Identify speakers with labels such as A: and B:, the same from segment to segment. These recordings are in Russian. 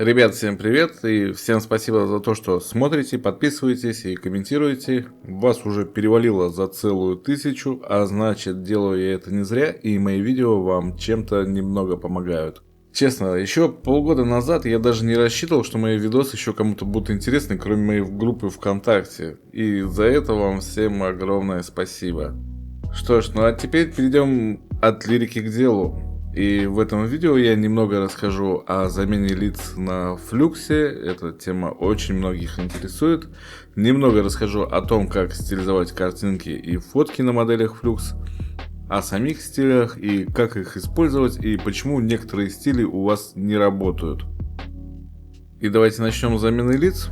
A: Ребят, всем привет и всем спасибо за то, что смотрите, подписываетесь и комментируете. Вас уже перевалило за целую 1000, а значит, делаю я это не зря, и мои видео вам чем-то немного помогают. Честно, еще полгода назад я даже не рассчитывал, что мои видосы еще кому-то будут интересны, кроме моей группы ВКонтакте. И за это вам всем огромное спасибо. Что ж, ну а теперь перейдем от лирики к делу. И в этом видео я немного расскажу о замене лиц на флюксе. Эта тема очень многих интересует. Немного расскажу о том, как стилизовать картинки и фотки на моделях Flux, о самих стилях и как их использовать, и почему некоторые стили у вас не работают. И давайте начнем с замены лиц.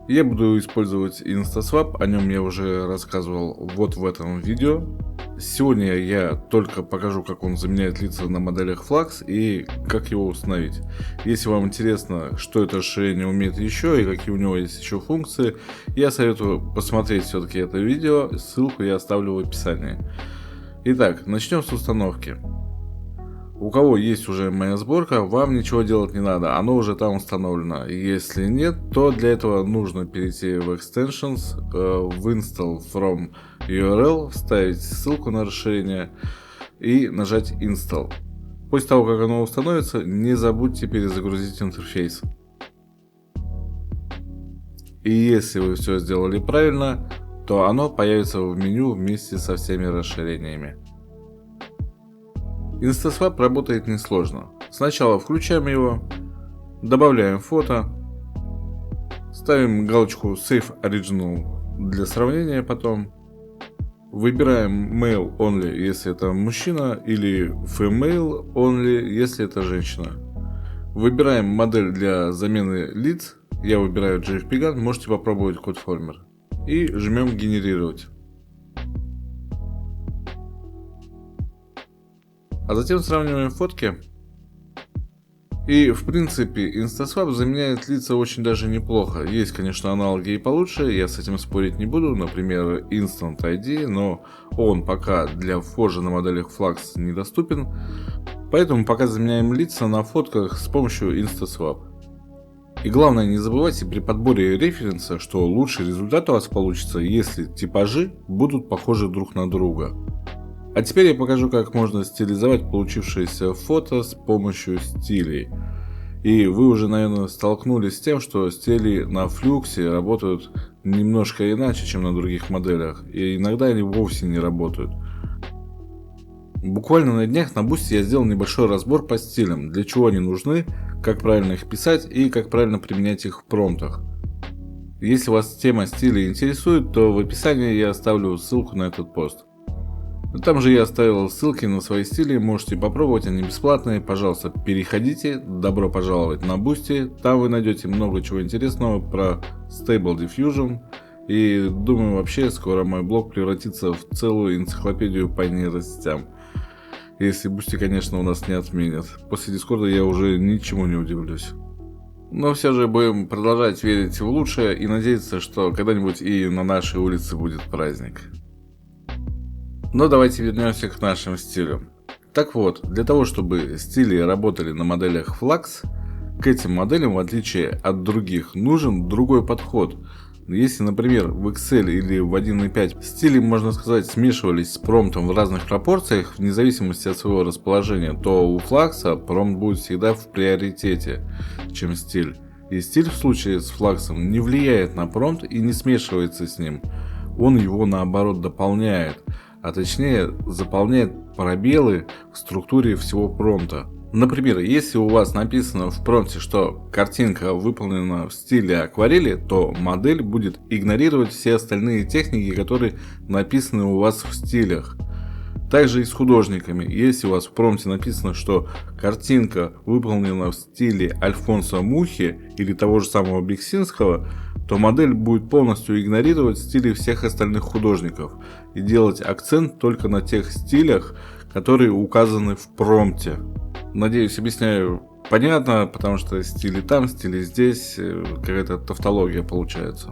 A: Я буду использовать InstaSwap, о нем я уже рассказывал вот в этом видео. Сегодня я только покажу, как он заменяет лица на моделях Flux и как его установить. Если вам интересно, что это расширение умеет еще и какие у него есть еще функции, я советую посмотреть все-таки это видео, ссылку я оставлю в описании. Итак, начнем с установки. У кого есть уже моя сборка, вам ничего делать не надо, оно уже там установлено. Если нет, то для этого нужно перейти в Extensions, в Install from URL, вставить ссылку на расширение и нажать Install. После того, как оно установится, не забудьте перезагрузить интерфейс. И если вы все сделали правильно, то оно появится в меню вместе со всеми расширениями. InstaSwap работает несложно. Сначала включаем его, добавляем фото, ставим галочку Save Original для сравнения потом, выбираем Male Only, если это мужчина, или Female Only, если это женщина. Выбираем модель для замены лиц, я выбираю JPEG, можете попробовать CodeFormer, и жмем генерировать. А затем сравниваем фотки. И в принципе InstaSwap заменяет лица очень даже неплохо. Есть, конечно, аналоги и получше, я с этим спорить не буду. Например, Instant ID, но он пока для Forge на моделях Flux недоступен. Поэтому пока заменяем лица на фотках с помощью InstaSwap. И главное, не забывайте при подборе референса, что лучший результат у вас получится, если типажи будут похожи друг на друга. А теперь я покажу, как можно стилизовать получившееся фото с помощью стилей. И вы уже, наверное, столкнулись с тем, что стили на флюксе работают немножко иначе, чем на других моделях. И иногда они вовсе не работают. Буквально на днях на Boosty я сделал небольшой разбор по стилям, для чего они нужны, как правильно их писать и как правильно применять их в промптах. Если вас тема стилей интересует, то в описании я оставлю ссылку на этот пост. Там же я оставил ссылки на свои стили, можете попробовать, они бесплатные, пожалуйста, переходите, добро пожаловать на Boosty, там вы найдете много чего интересного про Stable Diffusion, и думаю, вообще скоро мой блог превратится в целую энциклопедию по нейросетям, если Boosty, конечно, у нас не отменят. После Discord я уже ничему не удивлюсь. Но все же будем продолжать верить в лучшее и надеяться, что когда-нибудь и на нашей улице будет праздник. Но давайте вернемся к нашим стилям. Так вот, для того, чтобы стили работали на моделях Flux, к этим моделям, в отличие от других, нужен другой подход. Если, например, в Excel или в 1.5 стили, можно сказать, смешивались с промптом в разных пропорциях, вне зависимости от своего расположения, то у Flux промпт будет всегда в приоритете, чем стиль. И стиль в случае с Flux не влияет на промпт и не смешивается с ним. Он его наоборот дополняет. А точнее заполняет пробелы в структуре всего промпта. Например, если у вас написано в промпте, что картинка выполнена в стиле акварели, то модель будет игнорировать все остальные техники, которые написаны у вас в стилях. Также и с художниками. Если у вас в промпте написано, что картинка выполнена в стиле Альфонса Мухи или того же самого Бексинского, то модель будет полностью игнорировать стили всех остальных художников и делать акцент только на тех стилях, которые указаны в промпте. Надеюсь, объясняю понятно, потому что стили там, стили здесь, какая-то тавтология получается.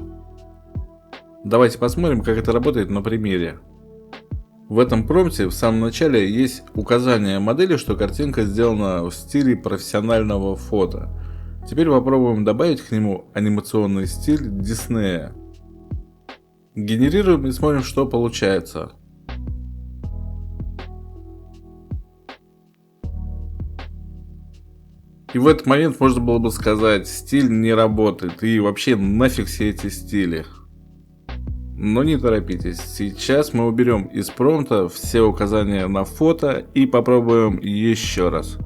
A: Давайте посмотрим, как это работает на примере. В этом промпте в самом начале есть указание модели, что картинка сделана в стиле профессионального фото. Теперь попробуем добавить к нему анимационный стиль Диснея. Генерируем и смотрим, что получается. И в этот момент можно было бы сказать, стиль не работает, и вообще нафиг все эти стили. Но не торопитесь, сейчас мы уберем из промпта все указания на фото и попробуем еще раз.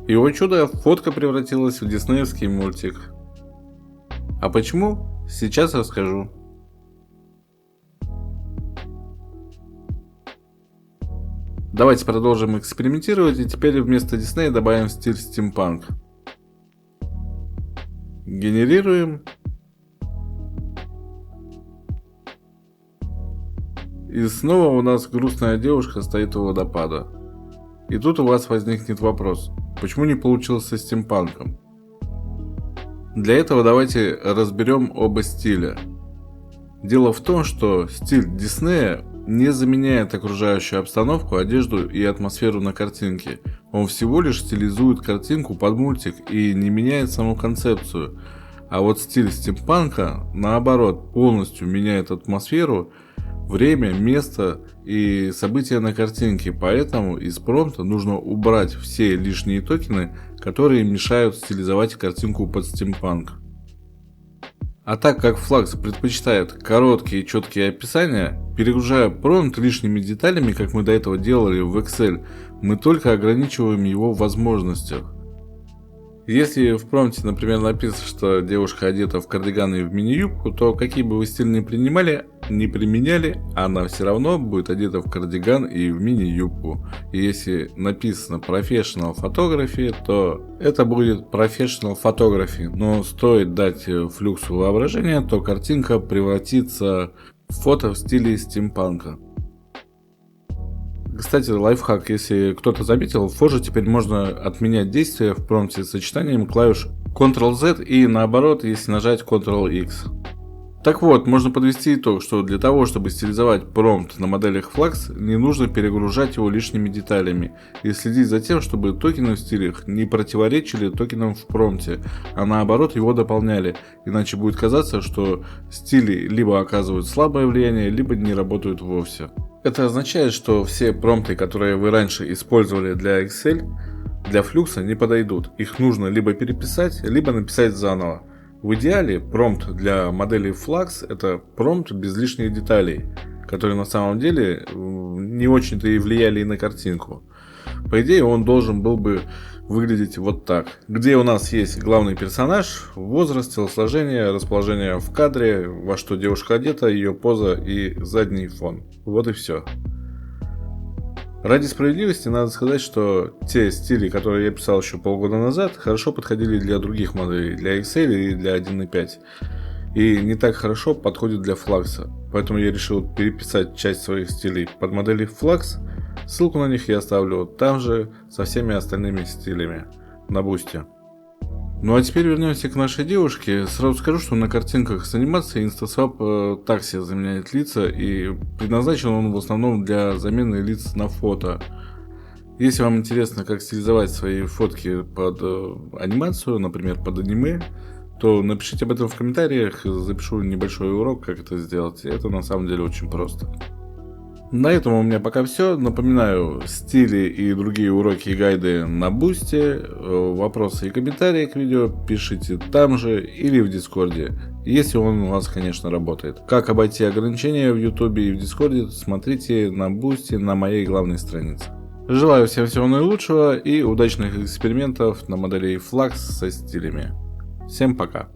A: И, о чудо, фотка превратилась в диснеевский мультик. А почему? Сейчас расскажу. Давайте продолжим экспериментировать, и теперь вместо Диснея добавим стиль стимпанк. Генерируем. И снова у нас грустная девушка стоит у водопада. И тут у вас возникнет вопрос, почему не получилось со стимпанком? Для этого давайте разберем оба стиля. Дело в том, что стиль Диснея не заменяет окружающую обстановку, одежду и атмосферу на картинке. Он всего лишь стилизует картинку под мультик и не меняет саму концепцию. А вот стиль стимпанка, наоборот, полностью меняет атмосферу, время, место и события на картинке. Поэтому из промпта нужно убрать все лишние токены, которые мешают стилизовать картинку под стимпанк. А так как Flux предпочитает короткие и четкие описания, перегружая промпт лишними деталями, как мы до этого делали в Excel, мы только ограничиваем его в возможностях. Если в промпте, например, написано, что девушка одета в кардиган и в мини-юбку, то какие бы вы стили не применяли, она все равно будет одета в кардиган и в мини-юбку. И если написано Professional Photography, то это будет Professional Photography. Но стоит дать флюксу воображения, то картинка превратится в фото в стиле стимпанка. Кстати, лайфхак, если кто-то заметил, в Forge теперь можно отменять действия в промпте сочетанием клавиш Ctrl-Z и наоборот, если нажать Ctrl-X. Так вот, можно подвести итог, что для того, чтобы стилизовать промпт на моделях Flux, не нужно перегружать его лишними деталями и следить за тем, чтобы токены в стилях не противоречили токенам в промпте, а наоборот его дополняли, иначе будет казаться, что стили либо оказывают слабое влияние, либо не работают вовсе. Это означает, что все промпты, которые вы раньше использовали для Excel, для Flux не подойдут. Их нужно либо переписать, либо написать заново. В идеале промпт для модели Flux это промпт без лишних деталей, которые на самом деле не очень-то и влияли и на картинку. По идее он должен был бы выглядеть вот так. Где у нас есть главный персонаж, возраст, телосложение, расположение в кадре, во что девушка одета, ее поза и задний фон. Вот и все. Ради справедливости надо сказать, что те стили, которые я писал еще полгода назад, хорошо подходили для других моделей, для Excel и для 1.5. И не так хорошо подходят для Flux. Поэтому я решил переписать часть своих стилей под модели Flux. Ссылку на них я оставлю там же со всеми остальными стилями на Boosty. Ну а теперь вернемся к нашей девушке. Сразу скажу, что на картинках с анимацией InstaSwap так себе заменяет лица, и предназначен он в основном для замены лиц на фото. Если вам интересно, как стилизовать свои фотки под анимацию, например, под аниме, то напишите об этом в комментариях, запишу небольшой урок, как это сделать. Это на самом деле очень просто. На этом у меня пока все. Напоминаю, стили и другие уроки и гайды на Boosty. Вопросы и комментарии к видео пишите там же или в Дискорде, если он у вас, конечно, работает. Как обойти ограничения в Ютубе и в Дискорде, смотрите на Boosty на моей главной странице. Желаю всем всего наилучшего и удачных экспериментов на модели Flux со стилями. Всем пока!